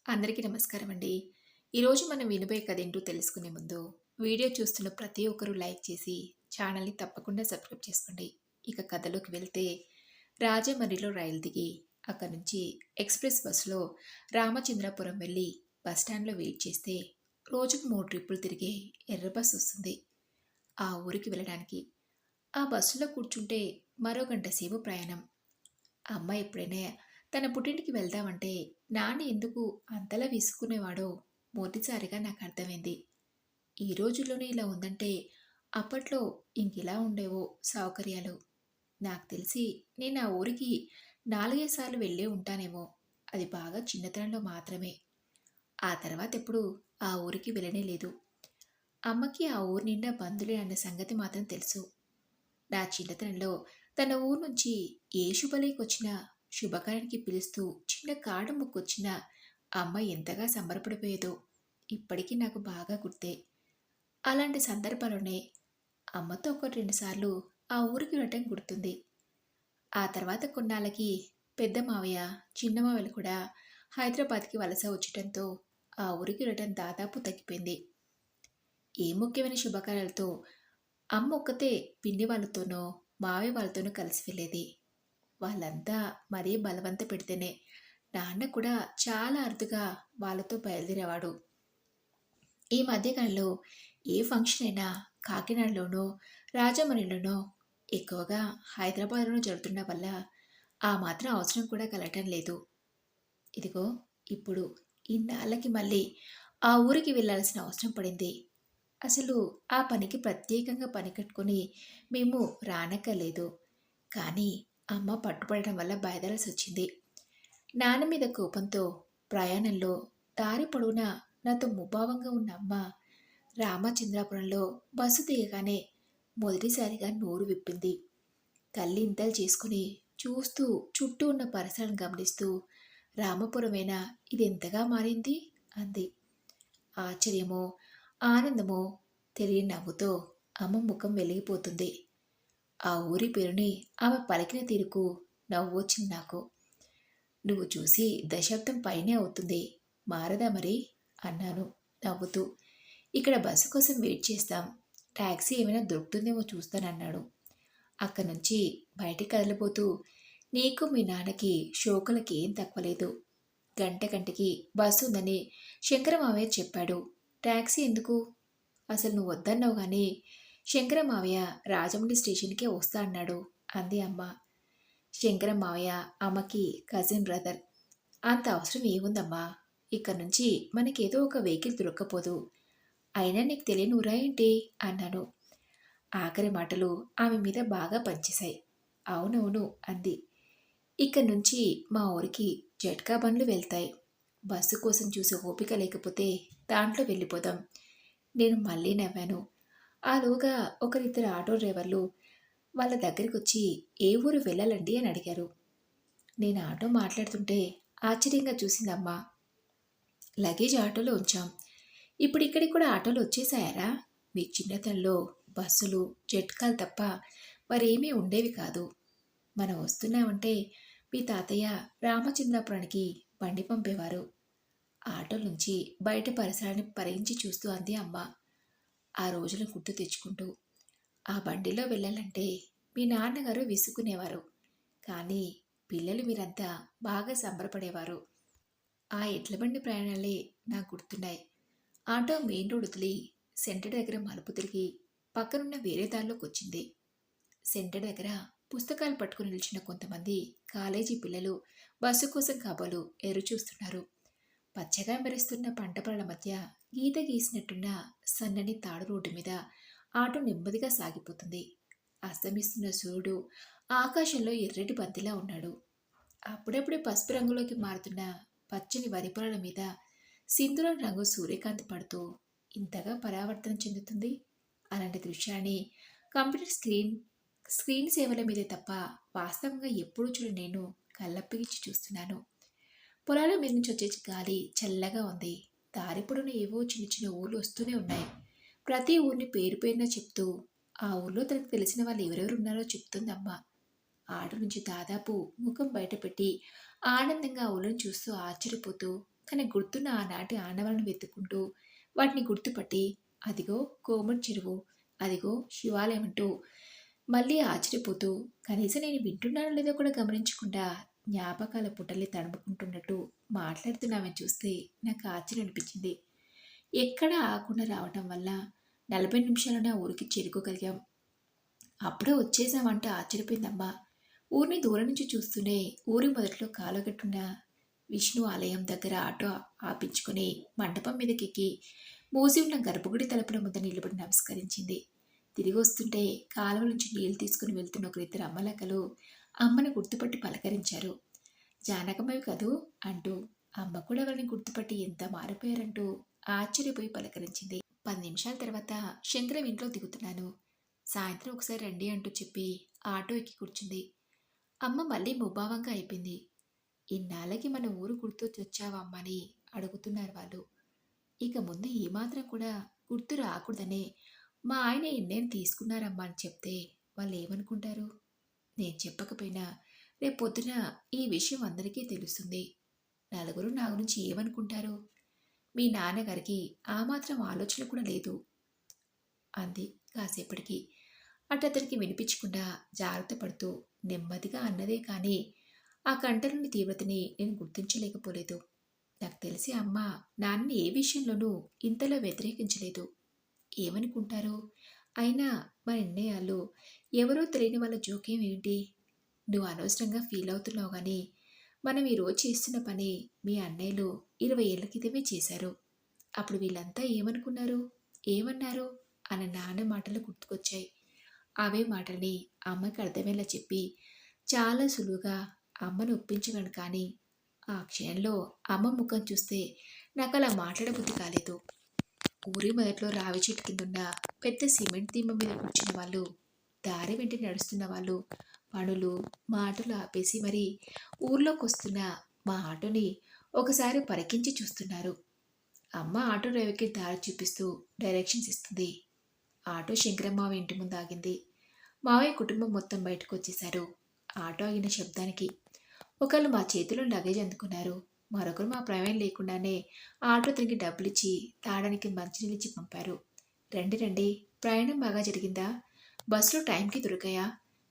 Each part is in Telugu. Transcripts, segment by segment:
అందరికీ నమస్కారం అండి. ఈరోజు మనం వినబోయే కథ ఏంటో తెలుసుకునే ముందు, వీడియో చూస్తున్న ప్రతి ఒక్కరూ లైక్ చేసి, ఛానల్‌ని తప్పకుండా సబ్స్క్రైబ్ చేసుకోండి. ఇక కథలోకి వెళ్తే, రాజమండ్రిలో రైలు దిగి, అక్కడి నుంచి ఎక్స్‌ప్రెస్ బస్సులో రామచంద్రాపురం వెళ్ళి, బస్ స్టాండ్‌లో వెయిట్ చేస్తే, రోజుకు 3 ట్రిప్పులు తిరిగే ఎర్ర బస్ వస్తుంది. ఆ ఊరికి వెళ్ళడానికి. ఆ బస్సులో కూర్చుంటే మరో గంట సేపు ప్రయాణం. అమ్మ ఎప్పుడైనా తన పుట్టింటికి వెళ్దామంటే నాన్న ఎందుకు అంతలా విసుక్కునేవాడో మొదటిసారిగా నాకు అర్థమైంది. ఈ రోజుల్లోనే ఇలా ఉందంటే అప్పట్లో ఇంకెలా ఉండేవో సౌకర్యాలు. నాకు తెలిసి నేను ఆ ఊరికి 4, 5 సార్లు వెళ్ళే ఉంటానేమో. అది బాగా చిన్నతనంలో మాత్రమే. ఆ తర్వాత ఎప్పుడు ఆ ఊరికి వెళ్ళనే లేదు. అమ్మకి ఆ ఊరి నిండా బంధువులే అన్న సంగతి మాత్రం తెలుసు. నా చిన్నతనంలో తన ఊరు నుంచి ఏ శుభలేఖొచ్చినా, శుభకార్యానికి పిలుస్తూ చిన్న కాడ ముక్కొచ్చినా అమ్మ ఎంతగా సంబరపడిపోయేదో ఇప్పటికీ నాకు బాగా గుర్తే. అలాంటి సందర్భాల్లోనే అమ్మతో 1, 2 సార్లు ఆ ఊరికి వెళ్ళటం గుర్తుంది. ఆ తర్వాత కొన్నాళ్ళకి పెద్ద మావయ్య, చిన్న మావయ్యలు కూడా హైదరాబాద్‌కి వలస వచ్చటంతో ఆ ఊరికి వెళ్ళటం దాదాపు తగ్గిపోయింది. ఏ ముఖ్యమైన శుభకార్యాలతో అమ్మ ఒక్కతే పిన్ని వాళ్ళతోనో, మావయ్య వాళ్ళతోనో కలిసి వెళ్ళేది. వాళ్ళంతా మరీ బలవంత పెడితేనే నాన్న కూడా చాలా అరుదుగా వాళ్ళతో బయలుదేరేవాడు. ఈ మధ్యకాలంలో ఏ ఫంక్షన్ అయినా కాకినాడలోనో, రాజమండ్రిలోనో, ఎక్కువగా హైదరాబాద్‌లోనో జరుగుతుండడం వల్ల ఆ మాత్రం అవసరం కూడా కలగటం లేదు. ఇదిగో ఇప్పుడు ఇన్నాళ్ళకి మళ్ళీ ఆ ఊరికి వెళ్ళాల్సిన అవసరం పడింది. అసలు ఆ పనికి ప్రత్యేకంగా పని కట్టుకొని మేము రానక్కర్లేదు. కానీ అమ్మ పట్టుపడటం వల్ల బయలుదేరాల్సొచ్చింది. నాన్న మీద కోపంతో ప్రయాణంలో దారి పొడవునా నాతో ముభావంగా ఉన్న అమ్మ రామచంద్రాపురంలో బస్సు దిగగానే మొదటిసారిగా నోరు విప్పింది. కళ్ళింతలు చేసుకుని చూస్తూ చుట్టూ ఉన్న పరిసరాలను గమనిస్తూ రామపురమేనా ఇదెంతగా మారింది అంది. ఆశ్చర్యమో, ఆనందమో తెలియని నవ్వుతో అమ్మ ముఖం వెలిగిపోతుంది. ఆ ఊరి పేరుని ఆమె పలికిన తీరుకు నవ్వొచ్చింది నాకు. నువ్వు చూసి దశాబ్దం పైనే అవుతుంది. మారదా మరి? అన్నాను నవ్వుతూ. ఇక్కడ బస్సు కోసం వెయిట్ చేస్తాం. టాక్సీ ఏమైనా దొరుకుతుందేమో చూస్తానన్నాడు. అక్కడి నుంచి బయటికి కదలబోతూ నీకు మీ నాన్నకి షోకులకి ఏం తక్కువలేదు. గంట గంటకి బస్సు ఉందని శంకరమావయ్య చెప్పాడు. టాక్సీ ఎందుకు? అసలు నువ్వు వద్దన్నావు గాని శంకరమావయ్య రాజమండ్రి స్టేషన్కే వస్తా అన్నాడు అంది అమ్మ. శంకరమావయ్య అమ్మకి కజిన్ బ్రదర్. అంత అవసరం ఏముందమ్మా? ఇక్కడి నుంచి మనకేదో ఒక వెహికల్ దొరక్కపోదు. అయినా నీకు తెలియని ఊరా ఏంటి అన్నాను. ఆఖరి మాటలు ఆమె మీద బాగా పనిచేశాయి. అవునవును అంది. ఇక్కడి నుంచి మా ఊరికి జట్కా బండ్లు వెళ్తాయి. బస్సు కోసం చూసే ఓపిక లేకపోతే దాంట్లో వెళ్ళిపోదాం. నేను మళ్ళీ నవ్వాను. ఆలోగా ఒకరిద్దరు ఆటో డ్రైవర్లు వాళ్ళ దగ్గరికొచ్చి ఏ ఊరు వెళ్ళాలండి అని అడిగారు. నేను ఆటో మాట్లాడుతుంటే ఆశ్చర్యంగా చూసిందమ్మా. లగేజ్ ఆటోలో ఉంచాం. ఇప్పుడు ఇక్కడికి కూడా ఆటోలు వచ్చేసాయారా? మీ చిన్నతనంలో బస్సులు, జట్కాలు తప్ప మరేమీ ఉండేవి కాదు. మనం వస్తున్నామంటే మీ తాతయ్య రామచంద్రాపురానికి బండి పంపేవారు. ఆటో నుంచి బయట పరిసరాన్ని పరిగించి చూస్తూ అంది అమ్మ. ఆ రోజులను గుర్తు తెచ్చుకుంటూ. ఆ బండిలో వెళ్ళాలంటే మీ నాన్నగారు విసుక్కునేవారు. కానీ పిల్లలు మీరంతా బాగా సంబరపడేవారు. ఆ ఎడ్ల బండి ప్రయాణాలే నాకు గుర్తున్నాయి. ఆటో మెయిన్ రోడ్ వదిలి సెంటర్ దగ్గర మలుపు తిరిగి పక్కనున్న వేరే దారిలోకి వచ్చింది. సెంటర్ దగ్గర పుస్తకాలు పట్టుకుని నిలిచిన కొంతమంది కాలేజీ పిల్లలు బస్సు కోసం కాబోలు ఎదురు చూస్తున్నారు. పచ్చగా మెరుస్తున్న పంట పొలాల మధ్య గీత గీసినట్టున్న సన్నని తాడు రోడ్డు మీద ఆటో నెమ్మదిగా సాగిపోతుంది. అస్తమిస్తున్న సూర్యుడు ఆకాశంలో ఎర్రటి బంతిలా ఉన్నాడు. అప్పుడప్పుడే పసుపు రంగులోకి మారుతున్న పచ్చని వరి పొలాల మీద సింధూరం రంగు సూర్యకాంతి పడుతూ ఇంతగా పరావర్తన చెందుతుంది. అలాంటి దృశ్యాన్ని కంప్యూటర్ స్క్రీన్ సేవల మీదే తప్ప వాస్తవంగా ఎప్పుడూ చూడ నేను కళ్ళప్పగించి చూస్తున్నాను. పొలాల మీద నుంచి వచ్చే గాలి చల్లగా ఉంది. దారి పొడవునా ఏవో చిన్న చిన్న ఊర్లు వస్తూనే ఉన్నాయి. ప్రతి ఊరిని పేరు పేరున చెప్తూ ఆ ఊర్లో తనకు తెలిసిన వాళ్ళు ఎవరెవరు ఉన్నారో చెప్తుందమ్మ. ఆట నుంచి దాదాపు ముఖం బయటపెట్టి ఆనందంగా ఆ ఊళ్ళని చూస్తూ ఆశ్చర్యపోతూ తనకు గుర్తున్న ఆనాటి ఆనవాళ్ళను వెతుక్కుంటూ వాటిని గుర్తుపట్టి అదిగో కోమటి చెరువు, అదిగో శివాలయం అంటూ మళ్ళీ ఆశ్చర్యపోతూ కనీసం నేను వింటున్నానో లేదో కూడా గమనించకుండా జ్ఞాపకాల పుటల్ని తడుముకుంటున్నట్టు మాట్లాడుతున్నామని చూస్తే నాకు ఆశ్చర్యం అనిపించింది. ఎక్కడ ఆకుండా రావటం వల్ల 40 నిమిషాల్లోనే ఆ ఊరికి చేరుకోగలిగాం. అప్పుడే వచ్చేసామంట ఆశ్చర్యపోయిందమ్మా. ఊరిని దూరం నుంచి చూస్తూనే ఊరి మొదట్లో కాలుగట్టున్న విష్ణు ఆలయం దగ్గర ఆటో ఆపించుకుని మండపం మీదకెక్కి మూసి ఉన్న గర్భగుడి తలుపుల ముందు నిలబడి నమస్కరించింది. తిరిగి వస్తుంటే కాలువ నుంచి నీళ్లు తీసుకుని వెళ్తున్న ఒకరిద్దరు అమ్మలక్కలు అమ్మను గుర్తుపట్టి పలకరించారు. జానకమ్మవి కదూ అంటూ అమ్మ కూడా ఎవరిని గుర్తుపట్టి ఎంత మారిపోయారంటూ ఆశ్చర్యపోయి పలకరించింది. 10 నిమిషాల తర్వాత శంకరం ఇంట్లో దిగుతున్నాను. సాయంత్రం ఒకసారి రండి అంటూ చెప్పి ఆటో ఎక్కి కూర్చుంది. అమ్మ మళ్ళీ ముభావంగా అయిపోయింది. ఇన్నాళ్ళకి మన ఊరు గుర్తొచ్చొచ్చావా అమ్మని అడుగుతున్నారు వాళ్ళు. ఇక ముందు ఏమాత్రం కూడా గుర్తు రాకూడదనే మా ఆయన ఎన్నేళ్ళు తీసుకున్నారమ్మా అని చెప్తే వాళ్ళు ఏమనుకుంటారు? నేను చెప్పకపోయినా రేపు పొద్దున ఈ విషయం అందరికీ తెలుస్తుంది. నలుగురు నా గురించి ఏమనుకుంటారు? మీ నాన్నగారికి ఆ మాత్రం ఆలోచన కూడా లేదు అంది కాసేపటికి. అతనికి వినిపించకుండా జాగ్రత్త పడుతూ నెమ్మదిగా అన్నదే కానీ ఆ కంటలోని తీవ్రతని నేను గుర్తించలేకపోలేదు. నాకు తెలిసి అమ్మ నాన్నని ఏ విషయంలోనూ ఇంతలో వ్యతిరేకించలేదు. ఏమనుకుంటారో? అయినా మా నిర్ణయాల్లో ఎవరో తెలియని వాళ్ళ జోక్యం ఏంటి? నువ్వు అనవసరంగా ఫీల్ అవుతున్నావు కానీ మనం ఈరోజు చేస్తున్న పని మీ అన్నయ్యలు 20 ఏళ్ల క్రితమే చేశారు. అప్పుడు వీళ్ళంతా ఏమనుకున్నారు? ఏమన్నారు? అన్న నాన్న మాటలు గుర్తుకొచ్చాయి. అవే మాటల్ని అమ్మకి అర్థమయ్యేలా చెప్పి చాలా సులువుగా అమ్మను ఒప్పించగలను కానీ ఆ క్షణంలో అమ్మ ముఖం చూస్తే నాకు అలా మాట్లాడబుద్ధి కాలేదు. ఊరి మొదట్లో రావి చెట్టు కిందున్న పెద్ద సిమెంట్ దిమ్మ మీద కూర్చున్న వాళ్ళు, దారి వెంట నడుస్తున్న వాళ్ళు పనులు మాటలు ఆపేసి మరీ ఊర్లోకి వస్తున్న మా ఆటోని ఒకసారి పరికించి చూస్తున్నారు. అమ్మ ఆటో డ్రైవర్కి దారి చూపిస్తూ డైరెక్షన్స్ ఇస్తుంది. ఆటో శంకరమ్మావ ఇంటి ముందు ఆగింది. మావయ్య కుటుంబం మొత్తం బయటకు వచ్చేశారు. ఆటో ఆగిన శబ్దానికి ఒకళ్ళు మా చేతిలో లగేజ్ అందుకున్నారు. మరొకరు మా ప్రమేయం లేకుండానే ఆటో తిరిగి డబ్బులిచ్చి తాగడానికి మంచినీళ్ళిచ్చి పంపారు. రండి రండి, ప్రయాణం బాగా జరిగిందా? బస్సులో టైంకి దొరికాయా?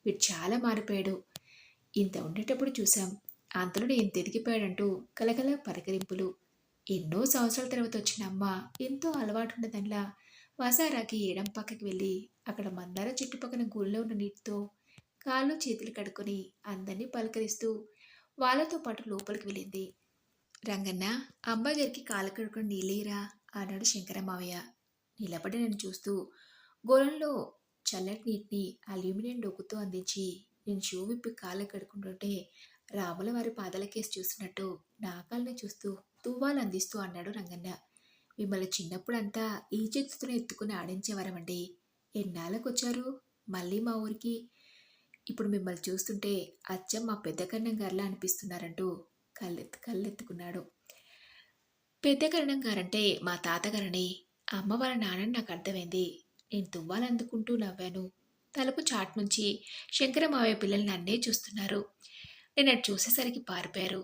వీడు చాలా మారిపోయాడు. ఇంత ఉండేటప్పుడు చూశాం, అంతలో ఎంత ఎదిగిపోయాడంటూ కలకల పలకరింపులు. ఎన్నో సంవత్సరాల తర్వాత వచ్చిన అమ్మ ఎంతో అలవాటున్నదల్లా వసారాకి ఎడం పక్కకి వెళ్ళి అక్కడ మందార చెట్టు పక్కన గుళ్ళో ఉన్న నీటితో కాళ్ళు చేతులు కడుక్కొని అందరినీ పలకరిస్తూ వాళ్ళతో పాటు లోపలికి వెళ్ళింది. రంగన్న, అబ్బాయి గారికి కాలు కడుక్కొని నీళ్ళేరా అన్నాడు శంకరమావయ్య నిలబడి నన్ను చూస్తూ. గోళంలో చల్లటి నీటిని అల్యూమినియం డొక్కుతో అందించి నేను షూ విప్పి కాళ్ళు కడుక్కుంటుంటే రాముల వారి పాదాలకేసి చూస్తున్నట్టు నా కాళ్ళని చూస్తూ తువ్వాలు అందిస్తూ అన్నాడు రంగన్న. మిమ్మల్ని చిన్నప్పుడంతా ఈ చేతితోనే ఎత్తుకుని ఆడించేవారమండి. ఎన్నాళ్ళకొచ్చారు మళ్ళీ మా ఊరికి? ఇప్పుడు మిమ్మల్ని చూస్తుంటే అచ్చం మా పెద్ద కన్నం గారిలా అనిపిస్తున్నారంటూ కళ్ళెత్తుకున్నాడు. పెద్ద కన్నం గారంటే మా తాతగారని, అమ్మ వాళ్ళ నాన్నని నాకు అర్థమైంది. నేను తువ్వాలందుకుంటూ నవ్వాను. తలుపు చాటు నుంచి శంకర మావయ్య పిల్లలు నన్నే చూస్తున్నారు. నేను అటు చూసేసరికి పారిపోయారు.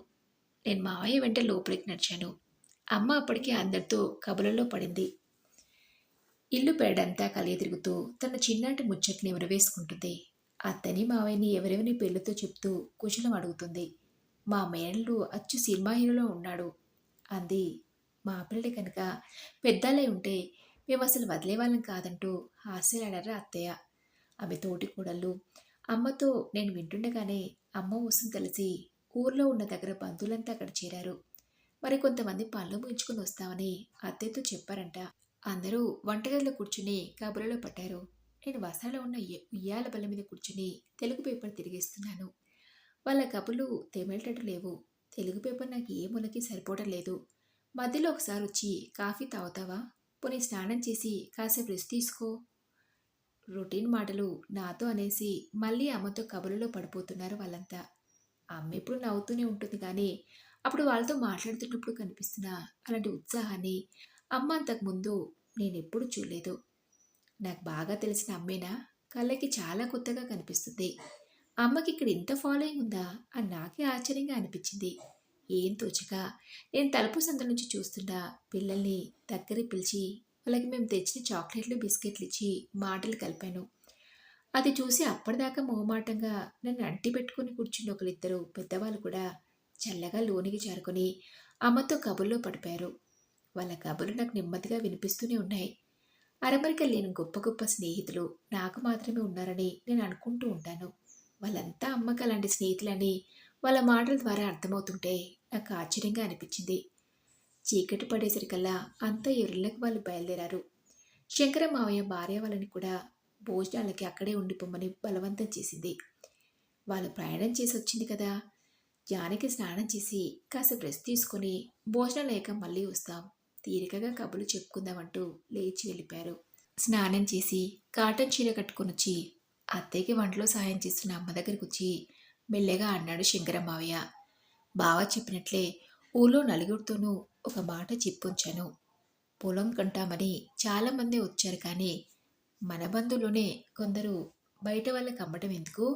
నేను మావయ్య వెంట లోపలికి నడిచాను. అమ్మ అప్పటికే అందరితో కబులలో పడింది. ఇల్లు పేడంతా కలిగి తిరుగుతూ తన చిన్నాటి ముచ్చట్ని ఎవరవేసుకుంటుంది. అత్తని మావయ్యని ఎవరెవరిని పెళ్ళితో చెప్తూ కుశలం అడుగుతుంది. మా మేనల్లు అచ్చు సినిమా హీరోలో ఉన్నాడు అంది. మా పిల్లడి కనుక పెద్దాలే ఉంటే మేము అసలు వదిలేవాళ్ళం కాదంటూ హాస్యలాడారు అత్తయ్య. ఆమె తోటి కూడళ్ళు అమ్మతో నేను వింటుండగానే అమ్మ ఊసం తెలిసి ఊర్లో ఉన్న దగ్గర బంధువులంతా అక్కడ చేరారు. మరి కొంతమంది పనులు ముగించుకుని వస్తామని అత్తయ్యతో చెప్పారంట. అందరూ వంటగదిలో కూర్చుని కబుర్లలో పట్టారు. నేను వసాలో ఉన్న ఉయ్యాల బల్ల మీద కూర్చుని తెలుగు పేపర్ తిరిగేస్తున్నాను. వాళ్ళ కబుర్లు తెమేటట్టు లేవు. తెలుగు పేపర్ నాకు ఏ మూలకి సరిపోవడం లేదు. మధ్యలో ఒకసారి వచ్చి కాఫీ తాగుతావా? పోనీ స్నానం చేసి కాసేపు రెస్ట్ తీసుకో. రొటీన్ మాటలు నాతో అనేసి మళ్ళీ అమ్మతో కబుర్లలో పడిపోతున్నారు వాళ్ళంతా. అమ్మ ఎప్పుడు నవ్వుతూనే ఉంటుంది కానీ అప్పుడు వాళ్ళతో మాట్లాడుతున్నప్పుడు కనిపిస్తున్న అలాంటి ఉత్సాహాన్ని అమ్మ అంతకుముందు నేనెప్పుడు చూడలేదు. నాకు బాగా తెలిసిన అమ్మేనా? కళ్ళకి చాలా కొత్తగా కనిపిస్తుంది. అమ్మకి ఇక్కడ ఇంత ఫాలోయింగ్ ఉందా అని నాకే ఆశ్చర్యంగా అనిపించింది. ఏం తోచక నేను తలుపు సందు నుంచి చూస్తున్న పిల్లల్ని దగ్గరికి పిలిచి వాళ్ళకి మేము తెచ్చిన చాక్లెట్లు బిస్కెట్లు ఇచ్చి మాటలు కలిపాను. అది చూసి అప్పటిదాకా మొహమాటంగా నన్ను అంటి పెట్టుకుని కూర్చున్న ఒకరిద్దరు పెద్దవాళ్ళు కూడా చల్లగా లోనికి చేరుకొని అమ్మతో కబుర్లో పడిపోయారు. వాళ్ళ కబుర్లు నాకు నెమ్మదిగా వినిపిస్తూనే ఉన్నాయి. అరమరిక లేని గొప్ప గొప్ప స్నేహితులు నాకు మాత్రమే ఉన్నారని నేను అనుకుంటూ ఉంటాను. వాళ్ళంతా అమ్మకి అలాంటి స్నేహితులని వాళ్ళ మాటల ద్వారా అర్థమవుతుంటే నాకు ఆశ్చర్యంగా అనిపించింది. చీకటి పడేసరికల్లా అంతా ఎవరిళ్ళకి వాళ్ళు బయలుదేరారు. శంకర మావయ్య భార్య వాళ్ళని కూడా భోజనాలకి అక్కడే ఉండిపోమ్మని బలవంతం చేసింది. వాళ్ళు ప్రయాణం చేసి వచ్చింది కదా, జానకి స్నానం చేసి కాసేపు రెస్ట్ తీసుకొని భోజనాలు అయ్యాక మళ్ళీ వస్తాం, తీరికగా కబుర్లు చెప్పుకుందామంటూ లేచి వెళ్ళిపోయారు. స్నానం చేసి కాటన్ చీర కట్టుకొని వచ్చి అత్తయ్యకి వంటలో సాయం చేస్తున్న అమ్మ దగ్గరికి వచ్చి మెల్లగా అన్నాడు శంకరం మావయ్య. బావ చెప్పినట్లే ఊళ్ళో నలుగురితోనూ ఒక మాట చెప్పుంచాను. పొలం కొంటామని చాలామంది వచ్చారు, కానీ మన బంధువులోనే కొందరు బయట వాళ్ళకి అమ్మటం ఎందుకు,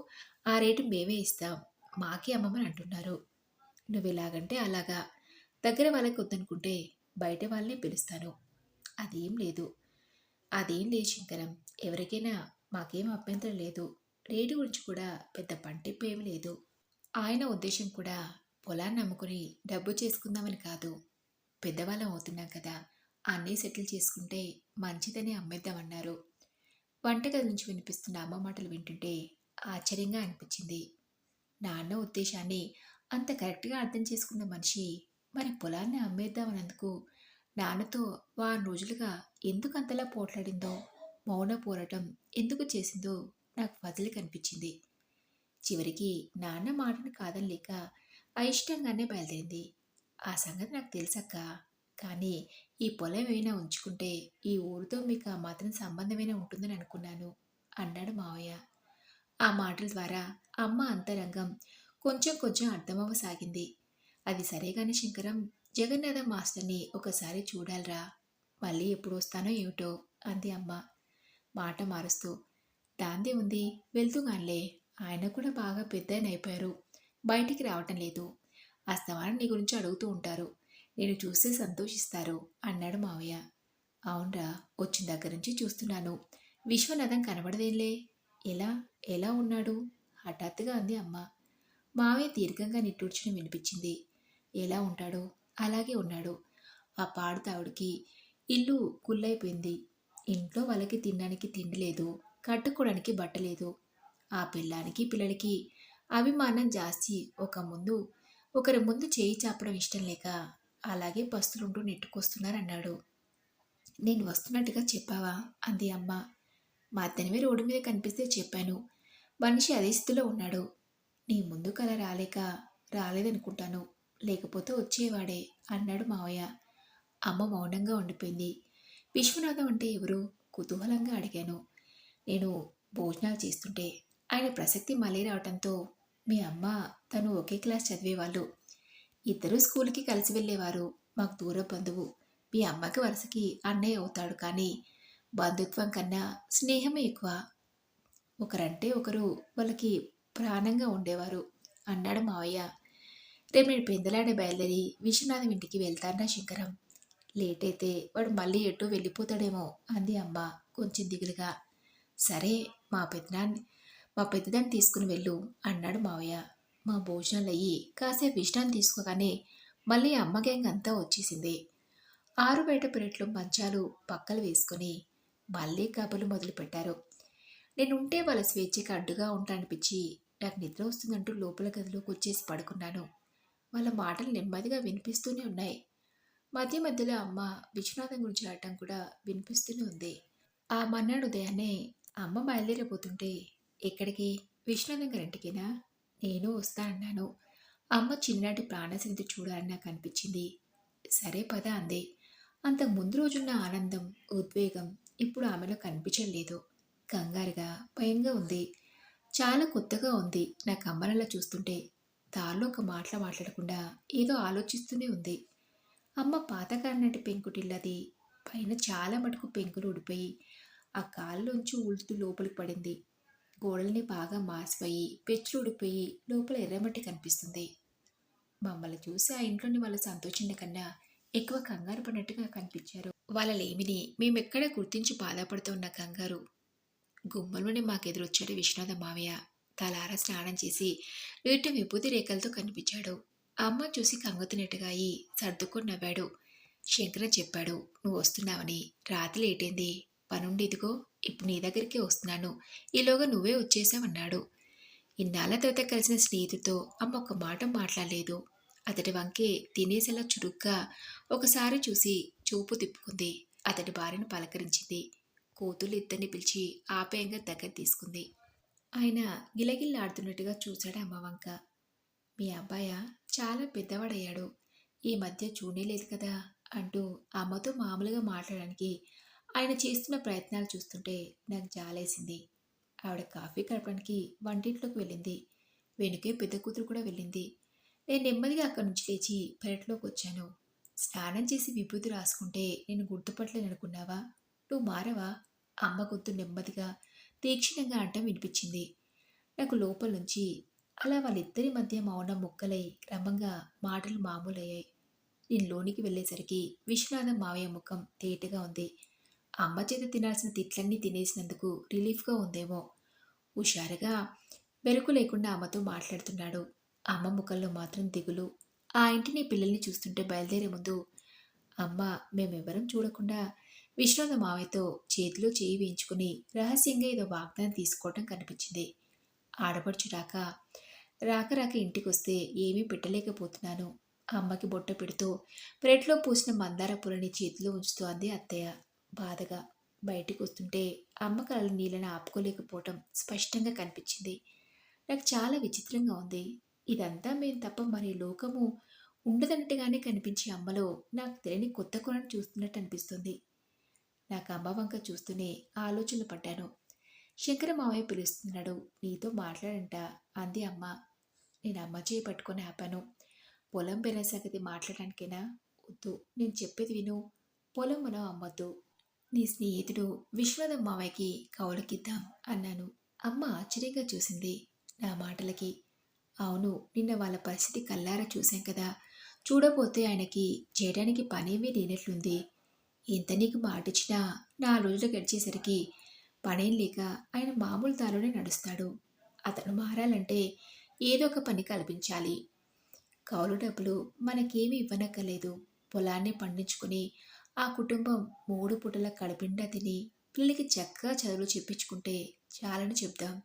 ఆ రేటు మేమే ఇస్తాం, మాకే అమ్మమని అంటున్నారు. నువ్వు ఎలాగంటే అలాగా, దగ్గర వాళ్ళకి వద్దనుకుంటే బయట వాళ్ళనే పిలుస్తాను. అదేం లేదు అదేం లేదు శంకరం, ఎవరికైనా మాకేం అభ్యంతరం లేదు. రేటు గురించి కూడా పెద్ద పంటింపు ఏమి లేదు. ఆయన ఉద్దేశం కూడా పొలాన్ని అమ్ముకుని డబ్బు చేసుకుందామని కాదు. పెద్దవాళ్ళం అవుతున్నాం కదా, అన్నీ సెటిల్ చేసుకుంటే మంచిదని అమ్మేద్దామన్నారు. వంటగది నుంచి వినిపిస్తున్న అమ్మ మాటలు వింటుంటే ఆశ్చర్యంగా అనిపించింది. నాన్న ఉద్దేశాన్ని అంత కరెక్ట్గా అర్థం చేసుకున్న మనిషి మరి పొలాన్ని అమ్మేద్దామన్నందుకు నాన్నతో వారం రోజులుగా ఎందుకు అంతలా పోట్లాడిందో, మౌన పోరాటం ఎందుకు చేసిందో నాకు పజిల్ కనిపించింది. చివరికి నాన్న మాటను కాదనలేక అయిష్టంగానే బయలుదేరింది. ఆ సంగతి నాకు తెలుసక్క, కానీ ఈ పొలం ఏమైనా ఉంచుకుంటే ఈ ఊరితో మీకు ఆ మాత్రం సంబంధమైనా ఉంటుందని అనుకున్నాను అన్నాడు మావయ్య. ఆ మాటల ద్వారా అమ్మ అంతరంగం కొంచెం కొంచెం అర్థమవ్వసాగింది. అది సరేగాని శంకరం, జగన్నాథ మాస్టర్ని ఒకసారి చూడాలిరా, మళ్ళీ ఎప్పుడు వస్తానో ఏమిటో అంది అమ్మ మాట మారుస్తూ. దాందే ఉంది, వెళ్తూగానిలే, ఆయన కూడా బాగా పెద్దాయన అయిపోయారు, బయటికి రావటం లేదు. అస్తమానం నీ గురించి అడుగుతూ ఉంటారు, నేను చూస్తే సంతోషిస్తారు అన్నాడు మావయ్య. అవునరా, వచ్చిన దగ్గర నుంచి చూస్తున్నాను, విశ్వనాథం కనబడదేంలే, ఎలా ఎలా ఉన్నాడు హఠాత్తుగా అంది అమ్మ. మావయ్య దీర్ఘంగా నిట్టూర్చడం వినిపించింది. ఎలా ఉంటాడో అలాగే ఉన్నాడు. ఆ పాడుతావుడికి ఇల్లు కుళ్ళైపోయింది. ఇంట్లో వాళ్ళకి తినడానికి తిండి లేదు, కట్టుకోవడానికి బట్ట లేదు. ఆ పిల్లానికి పిల్లలకి అభిమానం జాస్తి. ఒకరి ముందు చేయి చాపడం ఇష్టం లేక అలాగే పస్తులుంటూ నెట్టుకొస్తున్నారన్నాడు. నేను వస్తున్నట్టుగా చెప్పావా అంది అమ్మ. మధ్యాహ్నమే రోడ్డు మీద కనిపిస్తే చెప్పాను. మనిషి అదే స్థితిలో ఉన్నాడు. నీ ముందుకు అలా రాలేదనుకుంటాను, లేకపోతే వచ్చేవాడే అన్నాడు మావయ్య. అమ్మ మౌనంగా ఉండిపోయింది. విశ్వనాథం అంటే ఎవరు కుతూహలంగా అడిగాను. నేను భోజనాలు చేస్తుంటే ఆయన ప్రసక్తి మళ్ళీ రావటంతో, మీ అమ్మ తను ఒకే క్లాస్ చదివేవాళ్ళు, ఇద్దరూ స్కూల్కి కలిసి వెళ్ళేవారు, మాకు దూర బంధువు. మీ అమ్మకి వరుసకి అన్నయ్య అవుతాడు, కానీ బంధుత్వం కన్నా స్నేహమే ఎక్కువ. ఒకరంటే ఒకరు వాళ్ళకి ప్రాణంగా ఉండేవారు అన్నాడు మావయ్య. రేపు నేను పెందలాడే బయలుదేరి విశ్వనాథం ఇంటికి వెళ్తానా శంకరం, లేట్ అయితే వాడు మళ్ళీ ఎటో వెళ్ళిపోతాడేమో అంది అమ్మ కొంచెం దిగులుగా. సరే, మా పెద్దదాన్ని తీసుకుని వెళ్ళు అన్నాడు మావయ్య. మా భోజనాలు అయ్యి కాసేపు విశ్రాంతి తీసుకోగానే మళ్ళీ అమ్మ గ్యాంగ్ అంతా వచ్చేసింది. ఆరు బయట పెరట్లో మంచాలు పక్కలు వేసుకొని మళ్ళీ కబుర్లు మొదలుపెట్టారు. నేనుంటే వాళ్ళ స్వేచ్ఛకి అడ్డుగా ఉంటాననిపించి నాకు నిద్ర వస్తుందంటూ లోపల గదిలోకి వచ్చేసి పడుకున్నాను. వాళ్ళ మాటలు నెమ్మదిగా వినిపిస్తూనే ఉన్నాయి. మధ్య మధ్యలో అమ్మ విశ్వనాథం గురించి ఆడటం కూడా వినిపిస్తూనే ఉంది. ఆ మన్నాడు ఉదయాన్నే అమ్మ బయలుదేరిపోతుంటే, ఎక్కడికి, విశ్వనాథం గారింటికేనా, నేను వస్తా అన్నాను. అమ్మ చిన్నటి ప్రాణశక్తి చూడాలని నాకు అనిపించింది. సరే పద అంది. అంతకు ముందు రోజున్న ఆనందం, ఉద్వేగం ఇప్పుడు ఆమెలో కనిపించలేదు. కంగారుగా భయంగా ఉంది. చాలా కొత్తగా ఉంది నాకు అమ్మనలా చూస్తుంటే. దారిలో ఒక మాట్లాడకుండా ఏదో ఆలోచిస్తూనే ఉంది. అమ్మ పాతకాలనాటి పెంకుటిల్లది, పైన చాలా మటుకు పెంకులు ఊడిపోయి ఆ కాళ్ళలోంచి ఊలుతూ లోపలికి పడింది. గోడల్ని బాగా మాసిపోయి పెచ్చులు ఊడిపోయి లోపల ఎర్రమట్టి కనిపిస్తుంది. మమ్మల్ని చూసి ఆ ఇంట్లోని వాళ్ళు సంతోషించ కన్నా ఎక్కువ కంగారు పడినట్టుగా కనిపించారు. వాళ్ళ లేమిని మేమెక్కడ గుర్తించి బాధపడుతున్న కంగారు గుమ్మంలోనే మాకెదురొచ్చాడు విశ్వనాథ మావయ్య. తలారా స్నానం చేసి నీటి విభూతి రేఖలతో కనిపించాడు. అమ్మ చూసి కంగుతున్నట్టుగా అయి సర్దుకొని నవ్వాడు. శంకరం చెప్పాడు, నువ్వు వస్తున్నావని. రాత్రి లేటైంది. పనుండి ఇదిగో ఇప్పుడు నీ దగ్గరికే వస్తున్నాను. ఈలోగా నువ్వే వచ్చేసావన్నాడు. ఇన్నాళ్ళ తర్వాత కలిసిన స్నేహితుడితో అమ్మ ఒక మాట మాట్లాడలేదు. అతడి వంకే తినేసేలా చురుగ్గా ఒకసారి చూసి చూపు తిప్పుకుంది. అతడి భార్యను పలకరించింది. కూతుళ్ళు ఇద్దరిని పిలిచి ఆప్యాయంగా దగ్గర తీసుకుంది. ఆయన గిలగిల్లాడుతున్నట్టుగా చూశాడు అమ్మ వంక. మీ అబ్బాయ చాలా పెద్దవాడయ్యాడు. ఈ మధ్య చూడలేదు కదా అంటూ అమ్మతో మామూలుగా మాట్లాడడానికి ఆయన చేస్తున్న ప్రయత్నాలు చూస్తుంటే నాకు జాలేసింది. ఆవిడ కాఫీ కలపడానికి వంటింట్లోకి వెళ్ళింది. వెనుకే పెద్ద కూతురు కూడా వెళ్ళింది. నేను నెమ్మదిగా అక్కడి నుంచి లేచి పెరట్లోకి వచ్చాను. స్నానం చేసి విభూతి రాసుకుంటే నేను గుర్తుపట్టలేననుకున్నావా? నువ్వు మారవా? అమ్మ గొంతు నెమ్మదిగా తీక్షణంగా అంటం వినిపించింది. నాకు లోపల నుంచి అలా వాళ్ళిద్దరి మధ్య మౌనం ముక్కలై క్రమంగా మాటలు మామూలయ్యాయి. నేను లోనికి వెళ్ళేసరికి విశ్వనాథం మావయ్య ముఖం తేటగా ఉంది. అమ్మ చేత తినాల్సిన తిట్లన్నీ తినేసినందుకు రిలీఫ్గా ఉందేమో. హుషారుగా బెరుకు లేకుండా అమ్మతో మాట్లాడుతున్నాడు. అమ్మ ముఖంలో మాత్రం దిగులు. ఆ ఇంటిని పిల్లల్ని చూస్తుంటే బయలుదేరే ముందు అమ్మ మేమెవరం చూడకుండా విశ్వనాథ మావయ్యతో చేతిలో చేయి వేయించుకుని రహస్యంగా ఏదో వాగ్దానం తీసుకోవటం కనిపించింది. ఆడపడుచు రాక రాక ఇంటికొస్తే ఏమీ పెట్టలేకపోతున్నాను. అమ్మకి బొట్ట పెడుతూ ప్లేట్లో పూసిన మందార పూలని చేతిలో ఉంచుతూ అంది అత్తయ్య బాధగా. బయటికి వస్తుంటే అమ్మ కళ్ళ నీళ్ళని ఆపుకోలేకపోవటం స్పష్టంగా కనిపించింది. నాకు చాలా విచిత్రంగా ఉంది. ఇదంతా మేం తప్ప మరి లోకము ఉండదన్నట్టుగానే కనిపించే అమ్మలో నాకు తెలియని కొత్త కొనను చూస్తున్నట్టు అనిపిస్తుంది. నాకు అమ్మ వంక చూస్తూనే ఆలోచనలు పడ్డాను. శంకర మావయ్య పిలుస్తున్నాడు, నీతో మాట్లాడంట అంది అమ్మ. నేను అమ్మ చేయి పట్టుకొని ఆపాను. పొలం పెరిగిన సంగతి మాట్లాడడానికేనా? వద్దు, నేను చెప్పేది విను. పొలం మనం అమ్మొద్దు. నీ స్నేహితుడు విశ్వనాథం మావయ్యకి కౌలుకిద్దాం అన్నాను. అమ్మ ఆశ్చర్యంగా చూసింది నా మాటలకి. అవును, నిన్న వాళ్ళ పరిస్థితి కల్లారా చూశాం కదా. చూడపోతే ఆయనకి చేయడానికి పనేమీ లేనట్లుంది. ఎంత నీకు మాటిచ్చినా 4 రోజులు గడిచేసరికి పనేం లేక ఆయన మామూలు దారిలోనే నడుస్తాడు. అతను మారాలంటే ఏదో ఒక పని కల్పించాలి. కౌలు డబ్బులు మనకేమీ ఇవ్వనక్కర్లేదు. పొలాన్ని పండించుకుని ఆ కుటుంబం 3 పూటల కడుపునిండా తిని పిల్లలకి చక్కగా చదువులు చెప్పించుకుంటే చాలని చెప్దాం.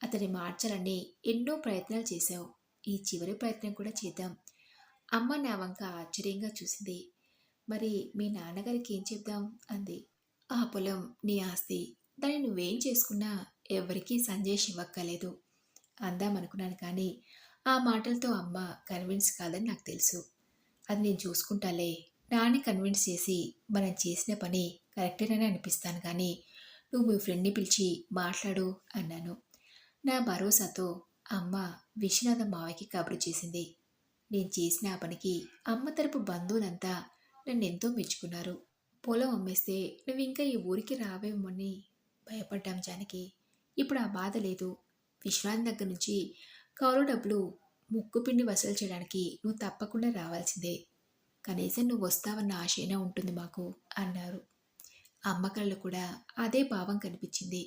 అతని మార్చాలని ఎన్నో ప్రయత్నాలు చేశావు. ఈ చివరి ప్రయత్నం కూడా చేద్దాం. అమ్మ నా వంక ఆశ్చర్యంగా చూసింది. మరి మీ నాన్నగారికి ఏం చెప్దాం అంది. ఆ పొలం నీ ఆస్తి. దాన్ని నువ్వేం చేసుకున్నా ఎవరికీ సంజేష్ ఇవ్వక్కలేదు అందామనుకున్నాను. కానీ ఆ మాటలతో అమ్మ కన్విన్స్ కాదని నాకు తెలుసు. అది నేను చూసుకుంటాలే. నాన్ని కన్విన్స్ చేసి మనం చేసిన పని కరెక్టేనని అనిపిస్తాను. కానీ నువ్వు మీ ఫ్రెండ్ని పిలిచి మాట్లాడు అన్నాను. నా భరోసాతో అమ్మ విశ్వనాథం మావయ్యకి కబురు చేసింది. నేను చేసిన ఆ పనికి అమ్మ తరపు బంధువులంతా నన్ను ఎంతో మెచ్చుకున్నారు. పొలం అమ్మేస్తే నువ్వు ఇంకా ఈ ఊరికి రావేమోని భయపడ్డాం జానకి. ఇప్పుడు ఆ బాధ లేదు. విశ్వనాథం దగ్గర నుంచి కౌలు డబ్బులు ముక్కుపిండి వసూలు చేయడానికి నువ్వు తప్పకుండా రావాల్సిందే. కనీసం నువ్వు వస్తావన్న ఆశైనా ఉంటుంది మాకు అన్నారు. అమ్మ కళ్ళు కూడా అదే భావం కనిపించింది.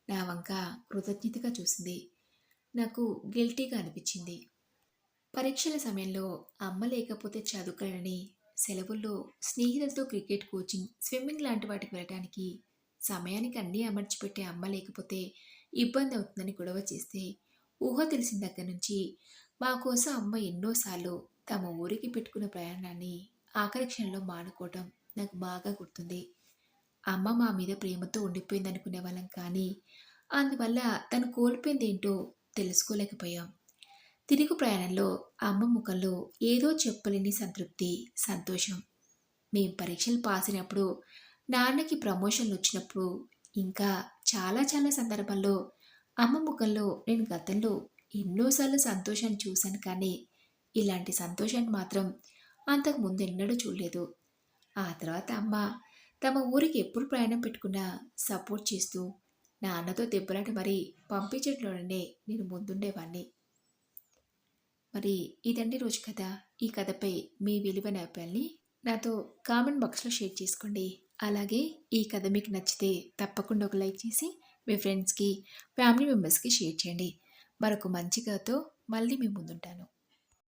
నా వంక కృతజ్ఞతగా చూసింది. నాకు గిల్టీగా అనిపించింది. పరీక్షల సమయంలో అమ్మ లేకపోతే చదువుకోనని సెలవుల్లో స్నేహితులతో క్రికెట్ కోచింగ్, స్విమ్మింగ్ లాంటి వాటికి వెళ్ళడానికి సమయానికి అన్నీ అమర్చిపెట్టే అమ్మ లేకపోతే ఇబ్బంది అవుతుందని గొడవ చేస్తే ఊహ తెలిసిన దగ్గర నుంచి మా కోసం అమ్మ ఎన్నోసార్లు తమ ఊరికి పెట్టుకున్న ప్రయాణాన్ని ఆఖరి క్షణంలో మానుకోవటం నాకు బాగా గుర్తుంది. అమ్మ మా మీద ప్రేమతో ఉండిపోయిందనుకునే వాళ్ళం, కానీ అందువల్ల తను కోల్పోయిందేంటో తెలుసుకోలేకపోయాం. తిరుగు ప్రయాణంలో అమ్మ ముఖంలో ఏదో చెప్పలేని సంతృప్తి, సంతోషం. మేం పరీక్షలు పాస్ అయినప్పుడు, నాన్నకి ప్రమోషన్లు వచ్చినప్పుడు, ఇంకా చాలా చాలా సందర్భాల్లో అమ్మ ముఖంలో నేను గతంలో ఎన్నోసార్లు సంతోషాన్ని చూశాను. కానీ ఇలాంటి సంతోషాన్ని మాత్రం అంతకు ముందు ఎన్నడూ చూడలేదు. ఆ తర్వాత అమ్మ తమ ఊరికి ఎప్పుడు ప్రయాణం పెట్టుకున్నా సపోర్ట్ చేస్తూ నాన్నతో దెబ్బలాట మరీ పంపించడంలోనే నేను ముందుండేవాణ్ణి. మరి ఇదండి రోజు కథ. ఈ కథపై మీ విలువైన అభిప్రాయాన్ని నాతో కామెంట్ బాక్స్‌లో షేర్ చేసుకోండి. అలాగే ఈ కథ మీకు నచ్చితే తప్పకుండా ఒక లైక్ చేసి మీ ఫ్రెండ్స్‌కి, ఫ్యామిలీ మెంబర్స్‌కి షేర్ చేయండి. మరొక మంచి కథతో మళ్ళీ మీ ముందుంటాను.